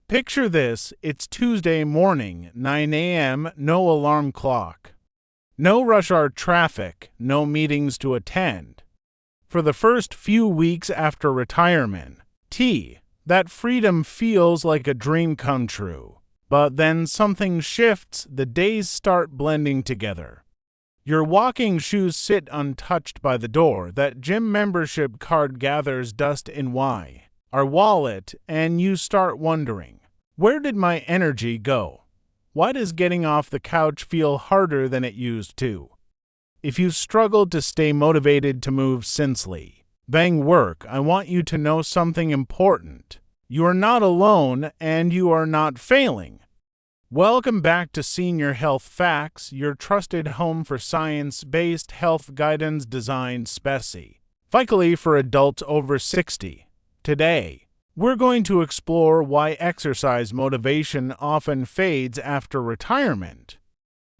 Picture this, it's Tuesday morning, 9 a.m., no alarm clock. No rush hour traffic, no meetings to attend. For the first few weeks after retirement, that freedom feels like a dream come true. But then something shifts, the days start blending together. Your walking shoes sit untouched by the door, that gym membership card gathers dust in our wallet, and you start wondering, where did my energy go? Why does getting off the couch feel harder than it used to? If you've struggled to stay motivated to move since bang work, I want you to know something important. You are not alone, and you are not failing. Welcome back to Senior Health Facts, your trusted home for science-based health guidance designed specifically for adults over 60. Today, we're going to explore why exercise motivation often fades after retirement.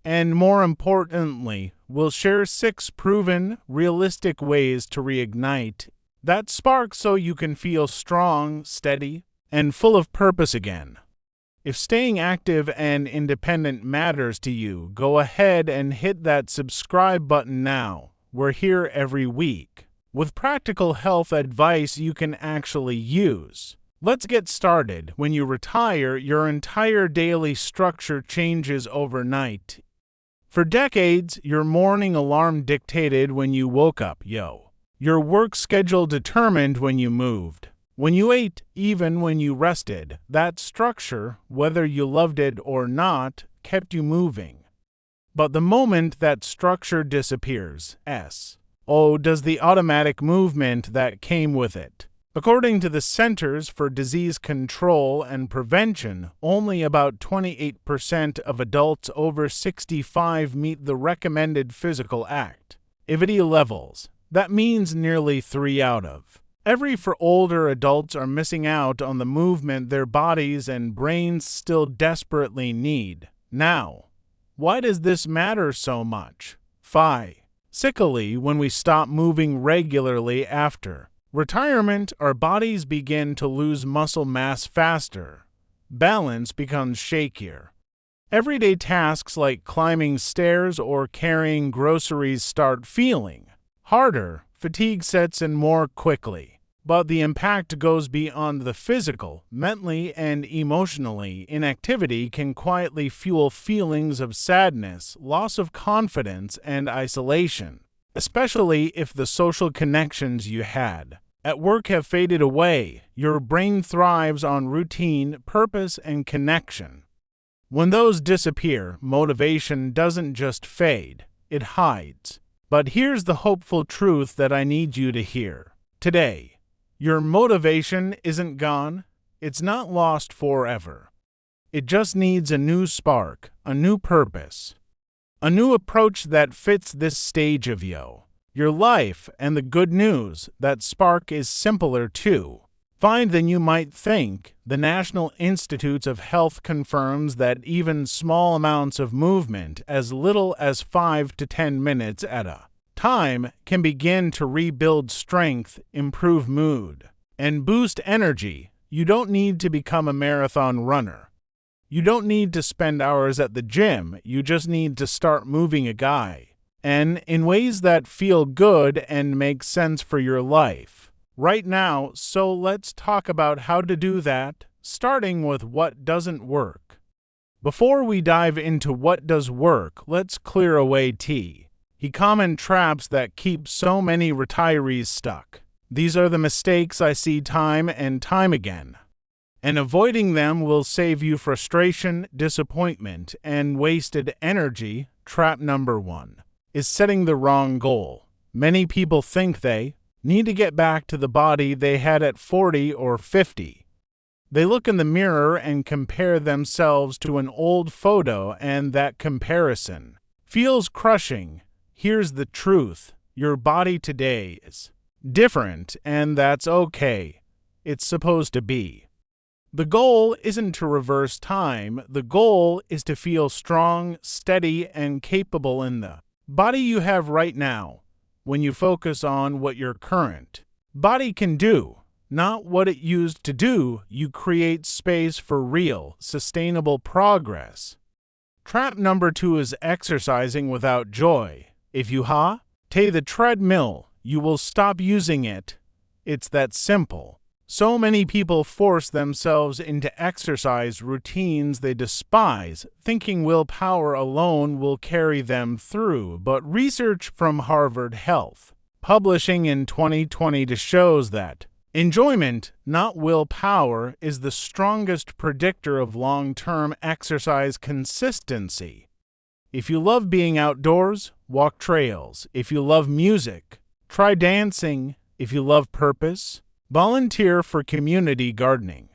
And more importantly, we'll share 6 proven, realistic ways to reignite that spark so you can feel strong, steady, and full of purpose again. If staying active and independent matters to you, go ahead and hit that subscribe button now. We're here every week with practical health advice you can actually use. Let's get started. When you retire, your entire daily structure changes overnight. For decades, your morning alarm dictated when you woke up, Your work schedule determined when you moved. When you ate, even when you rested, that structure, whether you loved it or not, kept you moving. But the moment that structure disappears, does the automatic movement that came with it. According to the Centers for Disease Control and Prevention, only about 28% of adults over 65 meet the recommended physical activity levels. That means nearly 3 out of every 4 older adults are missing out on the movement their bodies and brains still desperately need. Now, why does this matter so much? Physically, when we stop moving regularly after retirement, our bodies begin to lose muscle mass faster. Balance becomes shakier. Everyday tasks like climbing stairs or carrying groceries start feeling harder. Fatigue sets in more quickly. But the impact goes beyond the physical. Mentally and emotionally, inactivity can quietly fuel feelings of sadness, loss of confidence, and isolation, especially if the social connections you had at work have faded away. Your brain thrives on routine, purpose, and connection. When those disappear, motivation doesn't just fade, it hides. But here's the hopeful truth that I need you to hear today. Your motivation isn't gone. It's not lost forever. It just needs a new spark, a new purpose, a new approach that fits this stage of your life. And the good news, that spark is simpler to find than you might think. The National Institutes of Health confirms that even small amounts of movement, as little as 5 to 10 minutes at a time, can begin to rebuild strength, improve mood, and boost energy. You don't need to become a marathon runner. You don't need to spend hours at the gym. You just need to start moving and in ways that feel good and make sense for your life right now. So let's talk about how to do that, starting with what doesn't work. Before we dive into what does work, let's clear away common traps that keep so many retirees stuck. These are the mistakes I see time and time again, and avoiding them will save you frustration, disappointment, and wasted energy. Trap number 1 is setting the wrong goal. Many people think they need to get back to the body they had at 40 or 50. They look in the mirror and compare themselves to an old photo, and that comparison feels crushing. Here's the truth. Your body today is different, and that's okay. It's supposed to be. The goal isn't to reverse time. The goal is to feel strong, steady, and capable in the body you have right now. When you focus on what your current body can do, not what it used to do, you create space for real, sustainable progress. Trap number 2 is exercising without joy. If you take the treadmill, you will stop using it. It's that simple. So many people force themselves into exercise routines they despise, thinking willpower alone will carry them through, but research from Harvard Health Publishing in 2020 shows that enjoyment, not willpower, is the strongest predictor of long-term exercise consistency. If you love being outdoors, walk trails. If you love music, try dancing. If you love purpose, volunteer for community gardening.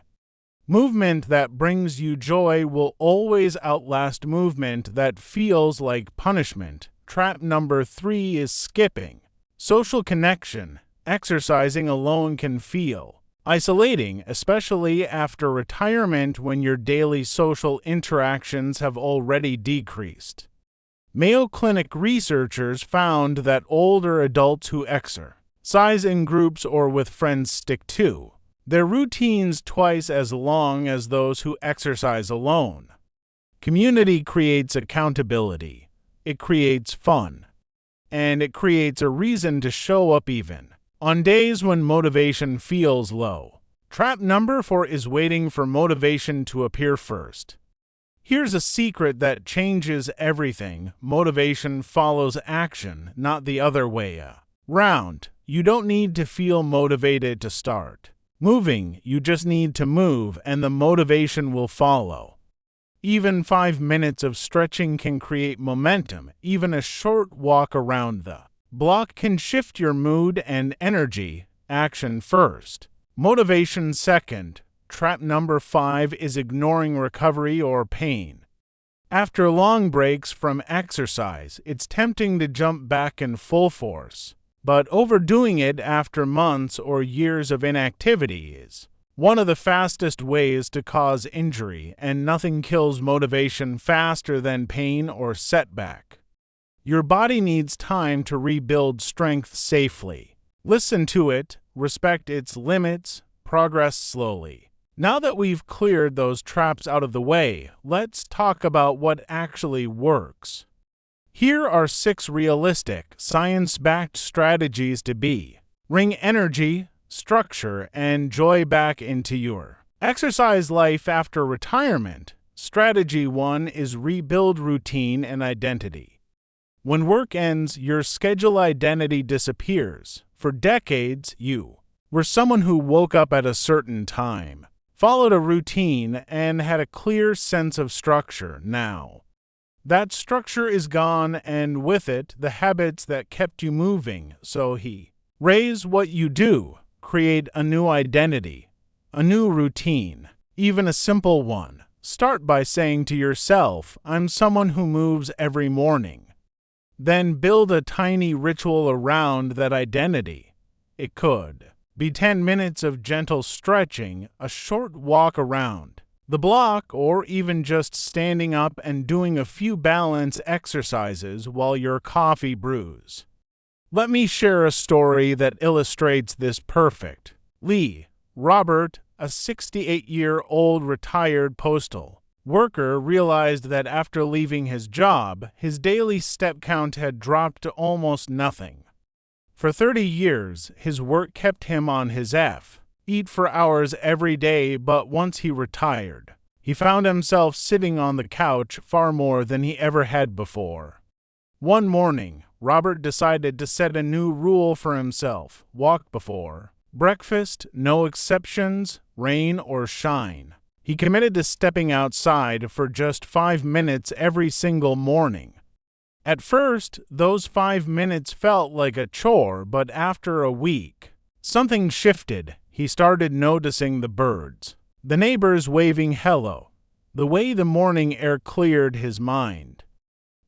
Movement that brings you joy will always outlast movement that feels like punishment. Trap number 3 is skipping social connection. Exercising alone can feel isolating, especially after retirement when your daily social interactions have already decreased. Mayo Clinic researchers found that older adults who exercise in groups or with friends stick to their routines twice as long as those who exercise alone. Community creates accountability, it creates fun, and it creates a reason to show up even on days when motivation feels low. Trap number 4 is waiting for motivation to appear first. Here's a secret that changes everything. Motivation follows action, not the other way around. You don't need to feel motivated to start moving, you just need to move, and the motivation will follow. Even 5 minutes of stretching can create momentum. Even a short walk around the block can shift your mood and energy. Action first, motivation second. Trap number 5 is ignoring recovery or pain. After long breaks from exercise, it's tempting to jump back in full force, but overdoing it after months or years of inactivity is one of the fastest ways to cause injury, and nothing kills motivation faster than pain or setback. Your body needs time to rebuild strength safely. Listen to it, respect its limits, progress slowly. Now that we've cleared those traps out of the way, let's talk about what actually works. Here are 6 realistic, science-backed strategies to bring energy, structure, and joy back into your exercise life after retirement. Strategy 1 is rebuild routine and identity. When work ends, your schedule identity disappears. For decades, you were someone who woke up at a certain time, followed a routine, and had a clear sense of structure. Now, that structure is gone, and with it, the habits that kept you moving. So raise what you do. Create a new identity, a new routine, even a simple one. Start by saying to yourself, I'm someone who moves every morning. Then build a tiny ritual around that identity. It could be 10 minutes of gentle stretching, a short walk around the block, or even just standing up and doing a few balance exercises while your coffee brews. Let me share a story that illustrates this perfectly. Robert, a 68-year-old retired postal worker, realized that after leaving his job, his daily step count had dropped to almost nothing. For 30 years, his work kept him on his feet for hours every day, but once he retired, he found himself sitting on the couch far more than he ever had before. One morning, Robert decided to set a new rule for himself: walk before breakfast, no exceptions, rain or shine. He committed to stepping outside for just 5 minutes every single morning. At first, those 5 minutes felt like a chore, but after a week, something shifted. He started noticing the birds, the neighbors waving hello, the way the morning air cleared his mind.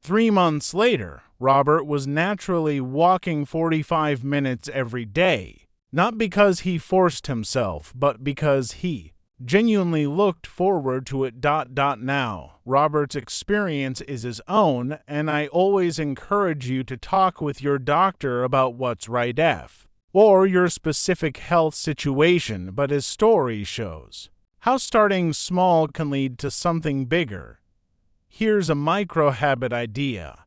3 months later, Robert was naturally walking 45 minutes every day, not because he forced himself, but because he genuinely looked forward to it. Now, Robert's experience is his own, and I always encourage you to talk with your doctor about what's right. or your specific health situation, but his story shows how starting small can lead to something bigger. Here's a micro-habit idea.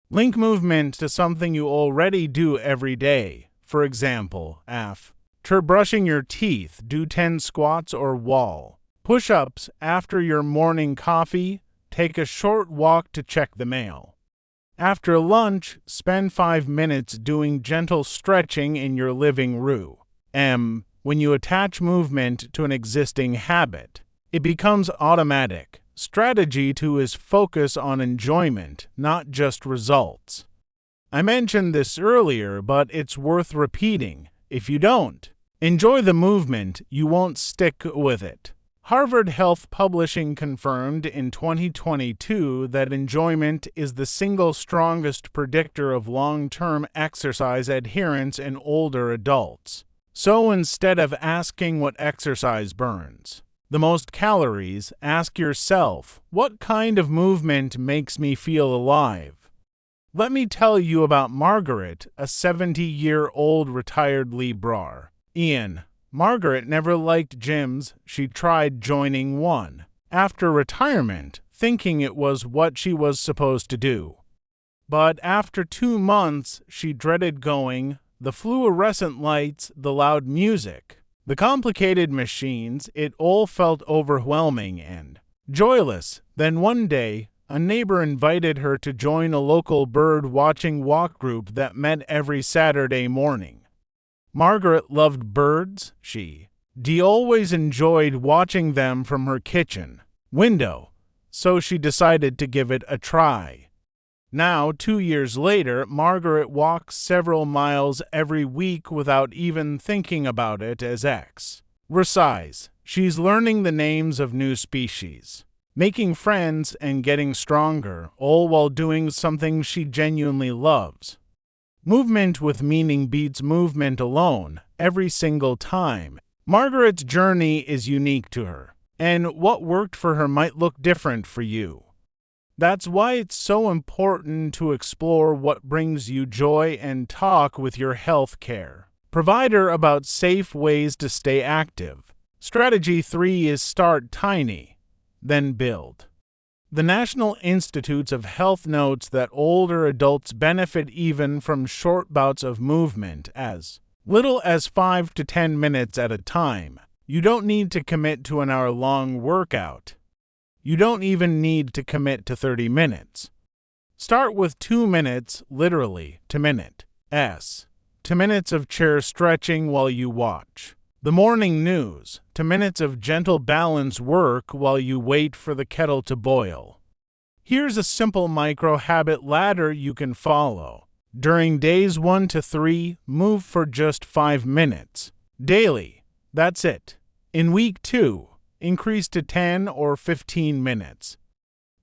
Link movement to something you already do every day. For example, after brushing your teeth, do 10 squats or wall push-ups. After your morning coffee, take a short walk to check the mail. After lunch, spend 5 minutes doing gentle stretching in your living room. When you attach movement to an existing habit, it becomes automatic. Strategy 2 is focus on enjoyment, not just results. I mentioned this earlier, but it's worth repeating. If you don't enjoy the movement, you won't stick with it. Harvard Health Publishing confirmed in 2022 that enjoyment is the single strongest predictor of long-term exercise adherence in older adults. So instead of asking what exercise burns the most calories, ask yourself, what kind of movement makes me feel alive? Let me tell you about Margaret, a 70-year-old retired librarian. Margaret never liked gyms. She tried joining one after retirement, thinking it was what she was supposed to do. But after 2 months, she dreaded going. The fluorescent lights, the loud music, the complicated machines, it all felt overwhelming and joyless. Then one day, a neighbor invited her to join a local bird-watching walk group that met every Saturday morning. Margaret loved birds. She always enjoyed watching them from her kitchen window, so she decided to give it a try. Now, 2 years later, Margaret walks several miles every week without even thinking about it as exercise. She's learning the names of new species, making friends, and getting stronger, all while doing something she genuinely loves. Movement with meaning beats movement alone every single time. Margaret's journey is unique to her, and what worked for her might look different for you. That's why it's so important to explore what brings you joy and talk with your healthcare provider about safe ways to stay active. Strategy 3 is start tiny, then build. The National Institutes of Health notes that older adults benefit even from short bouts of movement, as little as 5 to 10 minutes at a time. You don't need to commit to an hour-long workout. You don't even need to commit to 30 minutes. Start with 2 minutes, literally, to minute. 2 minutes of chair stretching while you watch the morning news, 2 minutes of gentle balance work while you wait for the kettle to boil. Here's a simple micro-habit ladder you can follow. During days 1 to 3, move for just 5 minutes. Daily. That's it. In week 2, increase to 10 or 15 minutes.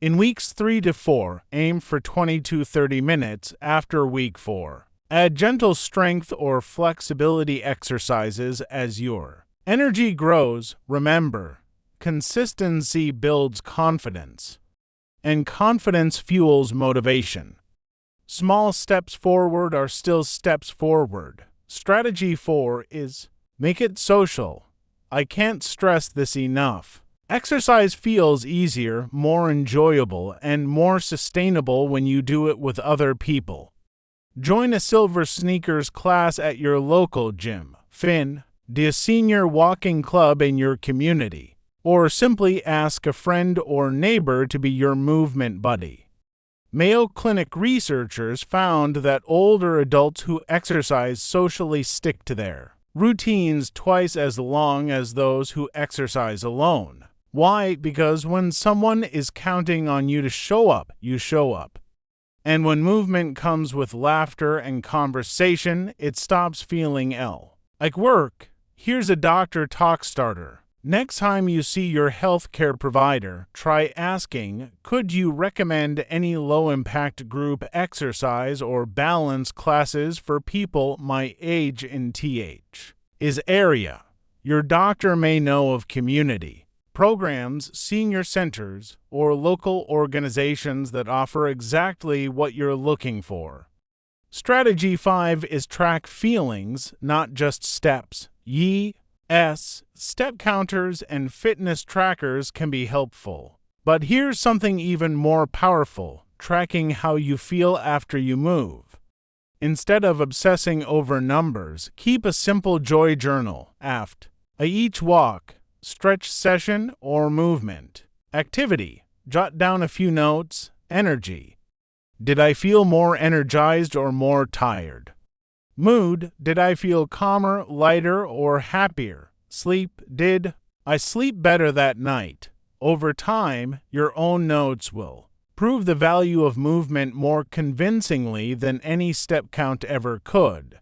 In weeks 3 to 4, aim for 20 to 30 minutes after week 4. Add gentle strength or flexibility exercises as your energy grows. Remember, consistency builds confidence, and confidence fuels motivation. Small steps forward are still steps forward. Strategy 4 is make it social. I can't stress this enough. Exercise feels easier, more enjoyable, and more sustainable when you do it with other people. Join a Silver Sneakers class at your local gym, a senior walking club in your community, or simply ask a friend or neighbor to be your movement buddy. Mayo Clinic researchers found that older adults who exercise socially stick to their routines twice as long as those who exercise alone. Why? Because when someone is counting on you to show up, you show up. And when movement comes with laughter and conversation, it stops feeling like work. Here's a doctor talk starter. Next time you see your healthcare provider, try asking, could you recommend any low-impact group exercise or balance classes for people my age in is area? Your doctor may know of community programs, senior centers, or local organizations that offer exactly what you're looking for. Strategy 5 is track feelings, not just steps. Step counters and fitness trackers can be helpful. But here's something even more powerful: tracking how you feel after you move. Instead of obsessing over numbers, keep a simple joy journal. Each walk, stretch session, or movement. Activity: jot down a few notes. Energy: did I feel more energized or more tired? Mood: did I feel calmer, lighter, or happier? Sleep: did I sleep better that night? Over time, your own notes will prove the value of movement more convincingly than any step count ever could.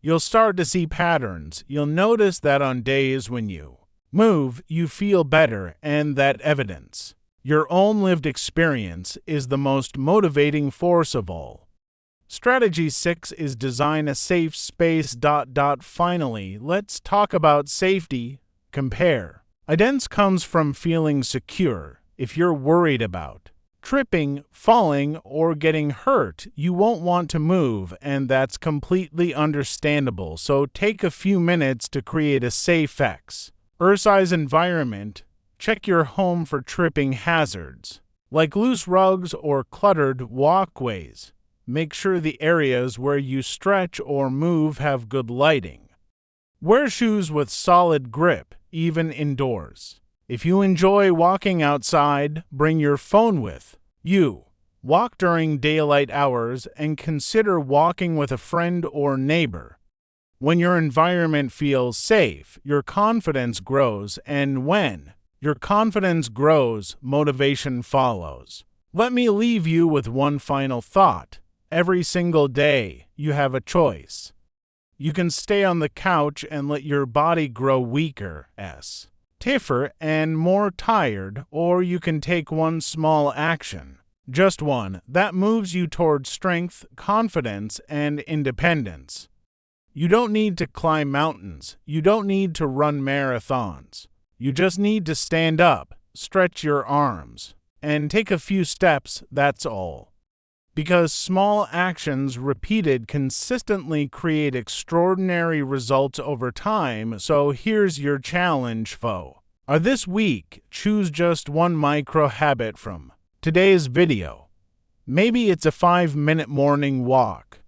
You'll start to see patterns. You'll notice that on days when you move, you feel better, and that evidence, your own lived experience, is the most motivating force of all. Strategy 6 is design a safe space. Finally, let's talk about safety. Compare. Identity comes from feeling secure. If you're worried about tripping, falling, or getting hurt, you won't want to move, and that's completely understandable. So take a few minutes to create a safe exercise environment. Check your home for tripping hazards, like loose rugs or cluttered walkways. Make sure the areas where you stretch or move have good lighting. Wear shoes with solid grip, even indoors. If you enjoy walking outside, bring your phone with you. Walk during daylight hours and consider walking with a friend or neighbor. When your environment feels safe, your confidence grows, and when your confidence grows, motivation follows. Let me leave you with one final thought. Every single day, you have a choice. You can stay on the couch and let your body grow weaker, stiffer, and more tired, or you can take one small action, just one, that moves you toward strength, confidence, and independence. You don't need to climb mountains. You don't need to run marathons. You just need to stand up, stretch your arms, and take a few steps, that's all. Because small actions repeated consistently create extraordinary results over time. So here's your challenge, this week, choose just one micro habit from today's video. Maybe it's a 5-minute morning walk.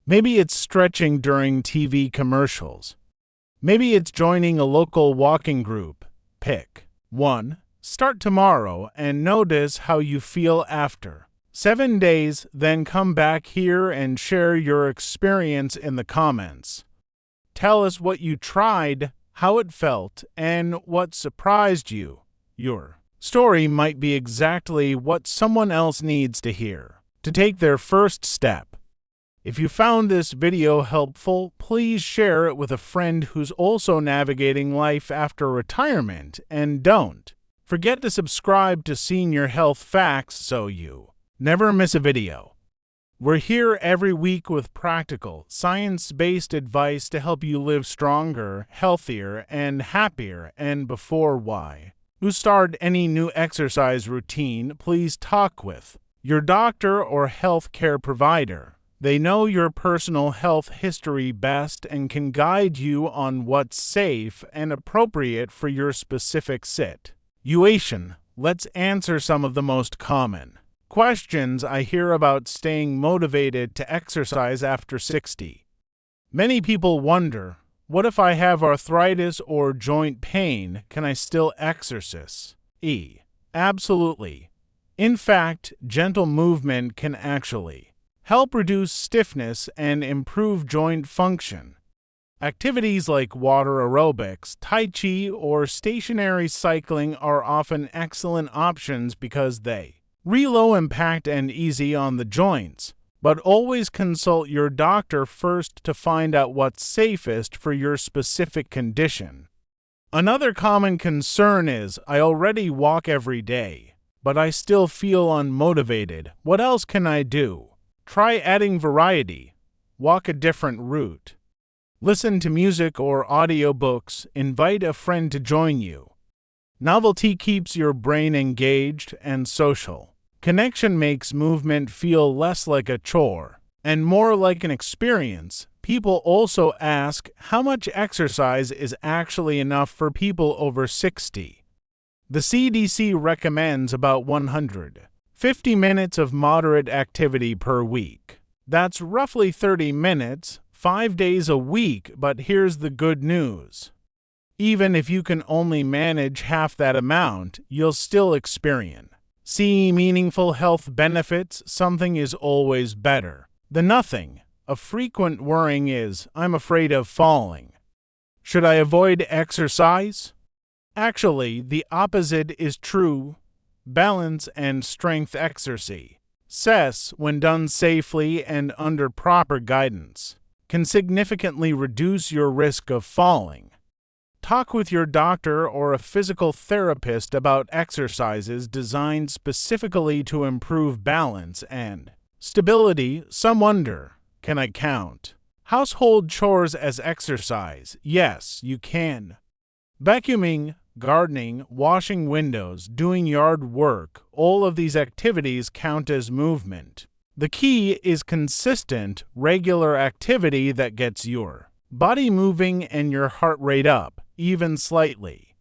Maybe it's stretching during TV commercials. Maybe it's joining a local walking group. Pick one. Start tomorrow and notice how you feel after 7 days, then come back here and share your experience in the comments. Tell us what you tried, how it felt, and what surprised you. Your story might be exactly what someone else needs to hear to take their first step. If you found this video helpful, please share it with a friend who's also navigating life after retirement, and don't forget to subscribe to Senior Health Facts so you never miss a video. We're here every week with practical, science-based advice to help you live stronger, healthier, and happier. And before you start any new exercise routine, please talk with your doctor or health care provider. They know your personal health history best and can guide you on what's safe and appropriate for your specific situation. Let's answer some of the most common questions I hear about staying motivated to exercise after 60. Many people wonder, what if I have arthritis or joint pain? Can I still exercise? Absolutely. In fact, gentle movement can actually help reduce stiffness and improve joint function. Activities like water aerobics, tai chi, or stationary cycling are often excellent options because they low impact and easy on the joints, but always consult your doctor first to find out what's safest for your specific condition. Another common concern is, I already walk every day, but I still feel unmotivated. What else can I do? Try adding variety. Walk a different route. Listen to music or audiobooks. Invite a friend to join you. Novelty keeps your brain engaged, and social connection makes movement feel less like a chore. And more like an experience, people also ask how much exercise is actually enough for people over 60. The CDC recommends about 150 minutes of moderate activity per week. That's roughly 30 minutes, 5 days a week, but here's the good news. Even if you can only manage half that amount, you'll still experience meaningful health benefits. Something is always better than nothing. A frequent worrying is, I'm afraid of falling. Should I avoid exercise? Actually, the opposite is true. Balance and strength exercise, when done safely and under proper guidance, can significantly reduce your risk of falling. Talk with your doctor or a physical therapist about exercises designed specifically to improve balance and stability. Some wonder, can I count household chores as exercise? Yes, you can. Vacuuming, gardening, washing windows, doing yard work, all of these activities count as movement. The key is consistent, regular activity that gets your body moving and your heart rate up, even slightly.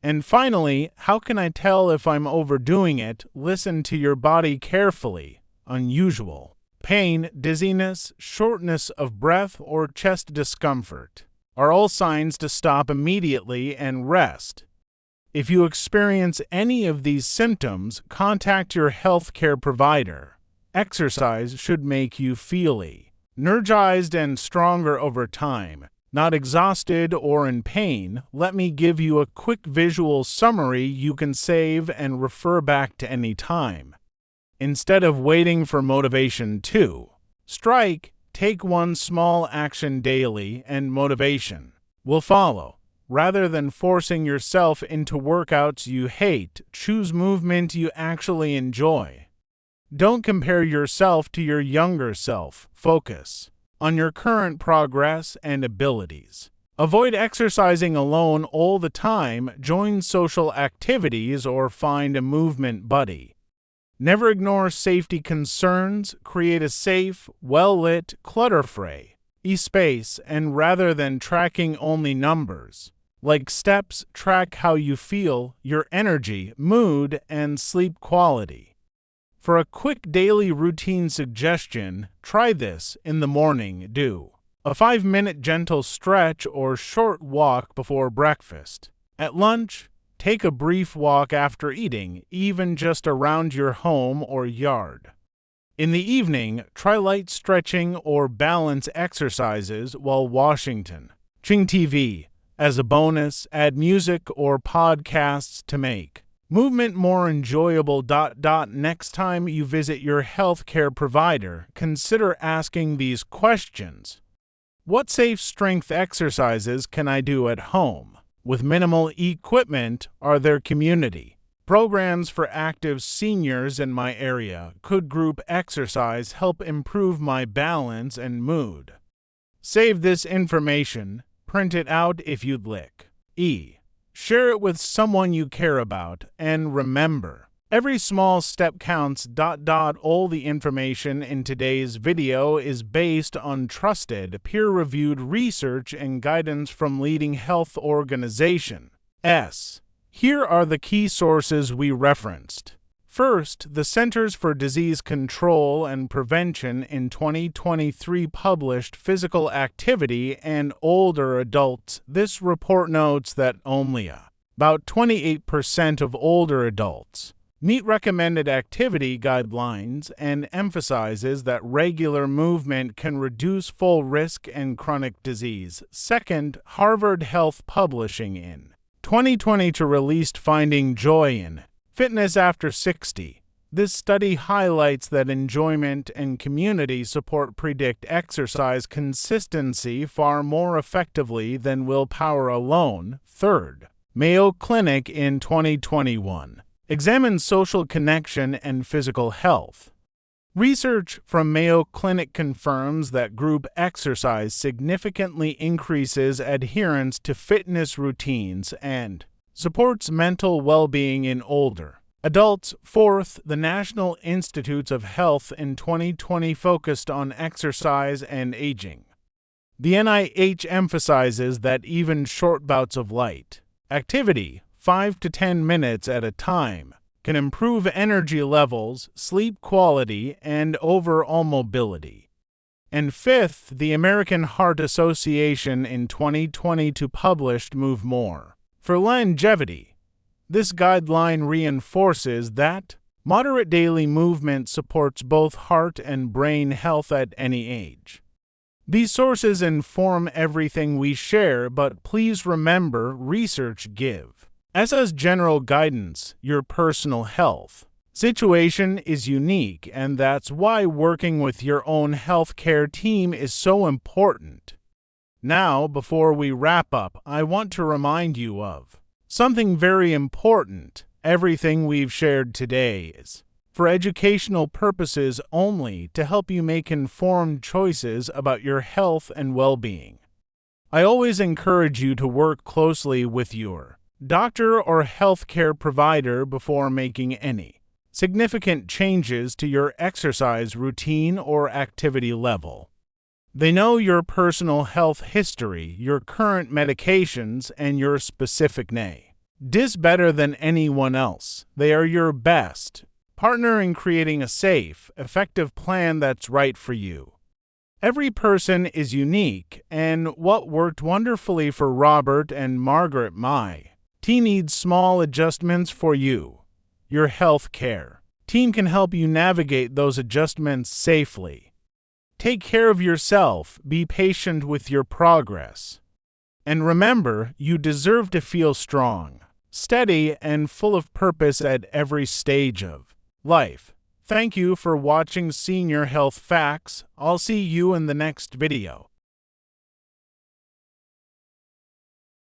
And finally, how can I tell if I'm overdoing it? Listen to your body carefully. Unusual pain, dizziness, shortness of breath, or chest discomfort are all signs to stop immediately and rest. If you experience any of these symptoms, contact your healthcare provider. Exercise should make you feel energized and stronger over time, not exhausted or in pain. Let me give you a quick visual summary you can save and refer back to any time. Instead of waiting for motivation to strike, take one small action daily and motivation will follow. Rather than forcing yourself into workouts you hate, choose movement you actually enjoy. Don't compare yourself to your younger self. Focus on your current progress and abilities. Avoid exercising alone all the time. Join social activities or find a movement buddy. Never ignore safety concerns. Create a safe, well-lit, clutter-free space, and rather than tracking only numbers, like steps, track how you feel, your energy, mood, and sleep quality. For a quick daily routine suggestion, try this in the morning. Do a 5-minute gentle stretch or short walk before breakfast. At lunch, take a brief walk after eating, even just around your home or yard. In the evening, try light stretching or balance exercises while watching TV. As a bonus, add music or podcasts to make movement more enjoyable. Next time you visit your healthcare provider, consider asking these questions. What safe strength exercises can I do at home? With minimal equipment, are there community programs for active seniors in my area? Could group exercise help improve my balance and mood? Save this information, print it out if you'd like. Share it with someone you care about, and remember, every small step counts. All the information in today's video is based on trusted, peer-reviewed research and guidance from leading health organizations. Here are the key sources we referenced. First, the Centers for Disease Control and Prevention in 2023 published Physical Activity and Older Adults. This report notes that only about 28% of older adults meet recommended activity guidelines and emphasizes that regular movement can reduce full risk and chronic disease. Second, Harvard Health Publishing in 2022 released Finding Joy in Fitness After 60. This study highlights that enjoyment and community support predict exercise consistency far more effectively than willpower alone. Third, Mayo Clinic in 2021 examines social connection and physical health. Research from Mayo Clinic confirms that group exercise significantly increases adherence to fitness routines and supports mental well-being in older Adults, fourth, the National Institutes of Health in 2020 focused on exercise and aging. The NIH emphasizes that even short bouts of light activity, 5 to 10 minutes at a time, can improve energy levels, sleep quality, and overall mobility. And fifth, the American Heart Association in 2022 published Move More for longevity. This guideline reinforces that moderate daily movement supports both heart and brain health at any age. These sources inform everything we share, but please remember research give. As general guidance, your personal health situation is unique, and that's why working with your own healthcare team is so important. Now, before we wrap up, I want to remind you of something very important. Everything we've shared today is for educational purposes only, to help you make informed choices about your health and well-being. I always encourage you to work closely with your doctor or healthcare provider before making any significant changes to your exercise routine or activity level. They know your personal health history, your current medications, and your specific needs better than anyone else. They are your best partner in creating a safe, effective plan that's right for you. Every person is unique, and what worked wonderfully for Robert and Margaret needs small adjustments for you. Your health care team can help you navigate those adjustments safely. Take care of yourself, be patient with your progress, and remember, you deserve to feel strong, steady, and full of purpose at every stage of life. Thank you for watching Senior Health Facts. I'll see you in the next video.